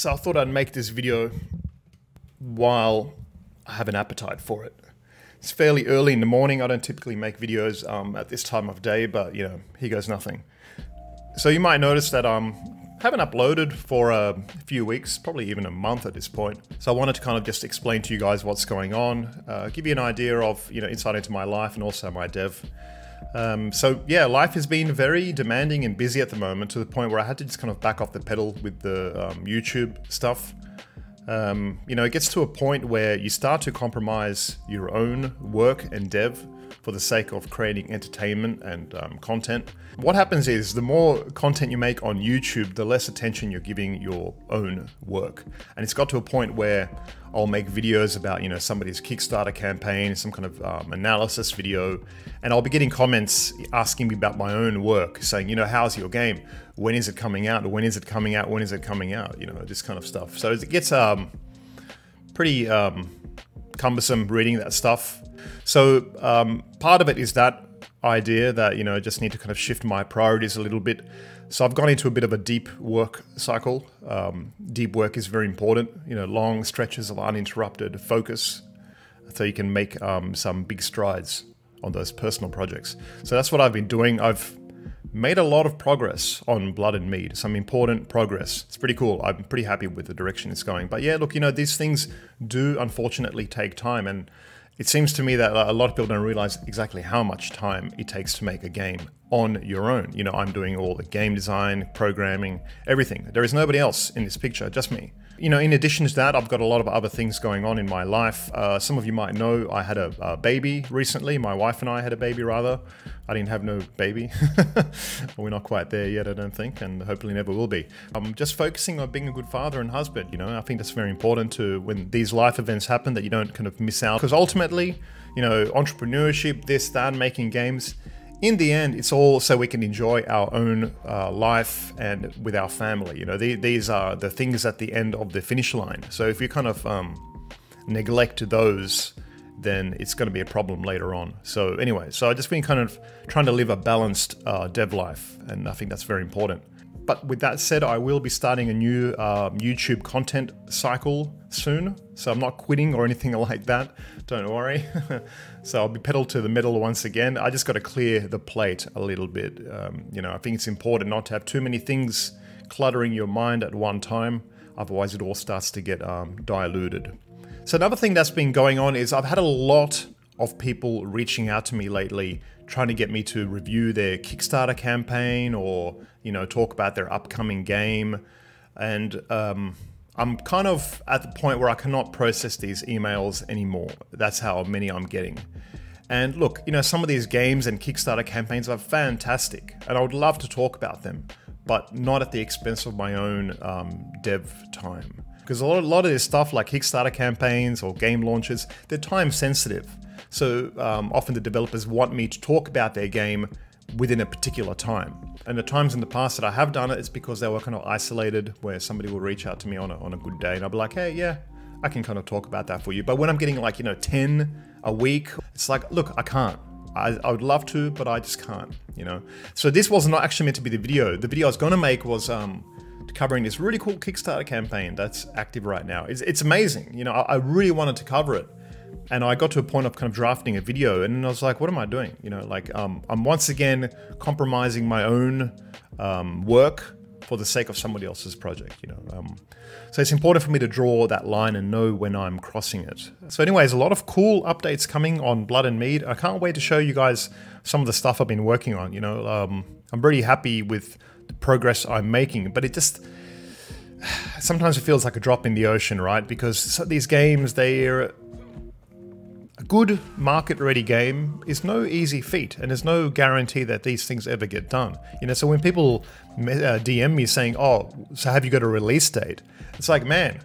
So I thought I'd make this video while I have an appetite for it. It's fairly early in the morning. I don't typically make videos at this time of day, but you know, here goes nothing. So you might notice that I haven't uploaded for a few weeks, probably even a month at this point. So I wanted to kind of just explain to you guys what's going on, give you an idea of, you know, insight into my life and also my dev. So yeah, life has been very demanding and busy at the moment, to the point where I had to just kind of back off the pedal with the YouTube stuff. You know, it gets to a point where you start to compromise your own work and dev for the sake of creating entertainment and content. What happens is, the more content you make on YouTube, the less attention you're giving your own work. And it's got to a point where I'll make videos about, you know, somebody's Kickstarter campaign, some kind of analysis video, and I'll be getting comments asking me about my own work, saying, you know, how's your game? When is it coming out? When is it coming out? When is it coming out? You know, this kind of stuff. So it gets pretty cumbersome reading that stuff. So part of it is that idea that, you know, I just need to kind of shift my priorities a little bit. So I've gone into a bit of a deep work cycle. Deep work is very important, you know, long stretches of uninterrupted focus, so you can make some big strides on those personal projects. So that's what I've been doing. I've made a lot of progress on Blood and Mead, some important progress. It's pretty cool. I'm pretty happy with the direction it's going. But yeah, look, you know, these things do unfortunately take time, and it seems to me that a lot of people don't realize exactly how much time it takes to make a game on your own. You know, I'm doing all the game design, programming, everything. There is nobody else in this picture, just me. You know, in addition to that, I've got a lot of other things going on in my life. Some of you might know I had a baby recently. My wife and I had a baby, rather. I didn't have no baby. We're not quite there yet, I don't think, and hopefully never will be. I'm just focusing on being a good father and husband, you know. I think that's very important to, when these life events happen, that you don't kind of miss out. Because ultimately, you know, entrepreneurship, this, that, making games, in the end, it's all so we can enjoy our own life and with our family. You know, these are the things at the end of the finish line. So if you kind of neglect those, then it's going to be a problem later on. So anyway, so I've just been kind of trying to live a balanced dev life, and I think that's very important. But with that said, I will be starting a new YouTube content cycle soon. So I'm not quitting or anything like that, don't worry. So I'll be pedal to the metal once again. I just got to clear the plate a little bit. You know, I think it's important not to have too many things cluttering your mind at one time. Otherwise it all starts to get diluted. So another thing that's been going on is I've had a lot of people reaching out to me lately, trying to get me to review their Kickstarter campaign, or, you know, talk about their upcoming game. And I'm kind of at the point where I cannot process these emails anymore. That's how many I'm getting. And look, you know, some of these games and Kickstarter campaigns are fantastic, and I would love to talk about them, but not at the expense of my own dev time. Because a lot of this stuff, like Kickstarter campaigns or game launches, they're time sensitive. So often the developers want me to talk about their game within a particular time. And the times in the past that I have done it, it's because they were kind of isolated, where somebody will reach out to me on a good day, and I'll be like, hey, yeah, I can kind of talk about that for you. But when I'm getting like, you know, 10 a week, it's like, look, I can't. I would love to, but I just can't, you know. So this was not actually meant to be the video. The video I was going to make was covering this really cool Kickstarter campaign that's active right now. It's amazing. You know, I really wanted to cover it. And I got to a point of kind of drafting a video, and I was like, what am I doing? You know, like, I'm once again compromising my own work for the sake of somebody else's project, you know. So it's important for me to draw that line and know when I'm crossing it. So anyways, a lot of cool updates coming on Blood and Mead. I can't wait to show you guys some of the stuff I've been working on, you know. I'm really happy with the progress I'm making, but it just, sometimes it feels like a drop in the ocean, right? Because these games, they're, a good market-ready game is no easy feat, and there's no guarantee that these things ever get done. You know, so when people DM me saying, oh, so have you got a release date? It's like, man,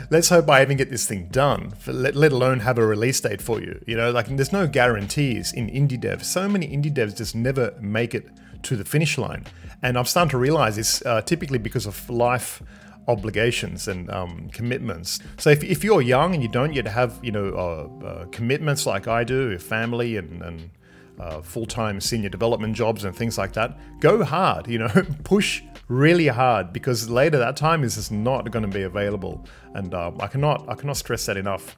let's hope I even get this thing done, let alone have a release date for you. You know, like, there's no guarantees in indie dev. So many indie devs just never make it to the finish line. And I'm starting to realize it's typically because of life obligations and commitments. So if you're young and you don't yet have, you know, commitments like I do, your family and full-time senior development jobs and things like that, go hard, you know, push really hard, because later that time is just not going to be available. And I cannot stress that enough.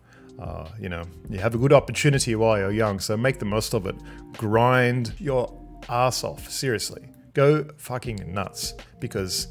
You know, you have a good opportunity while you're young, so make the most of it. Grind your ass off, seriously. Go fucking nuts, because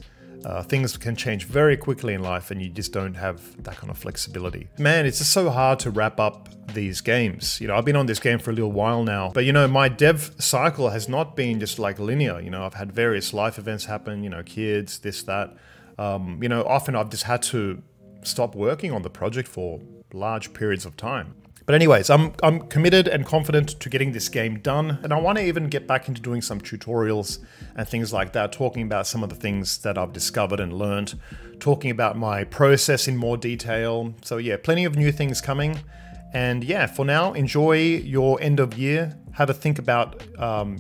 things can change very quickly in life and you just don't have that kind of flexibility. Man, it's just so hard to wrap up these games. You know, I've been on this game for a little while now, but you know, my dev cycle has not been just like linear. You know, I've had various life events happen, you know, kids, this, that. You know, often I've just had to stop working on the project for large periods of time. But anyways, I'm committed and confident to getting this game done, and I want to even get back into doing some tutorials and things like that, talking about some of the things that I've discovered and learned, talking about my process in more detail. So yeah, plenty of new things coming. And yeah, for now, enjoy your end of year. Have a think about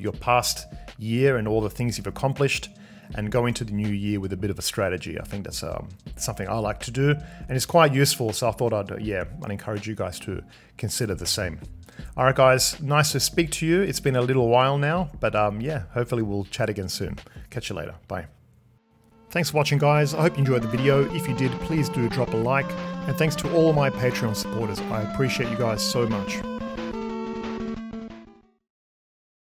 your past year and all the things you've accomplished, and go into the new year with a bit of a strategy. I think that's something I like to do, and it's quite useful, so I thought I'd encourage you guys to consider the same. All right, guys, nice to speak to you. It's been a little while now, but yeah, hopefully we'll chat again soon. Catch you later. Bye. Thanks for watching, guys. I hope you enjoyed the video. If you did, please do drop a like, and thanks to all my Patreon supporters. I appreciate you guys so much.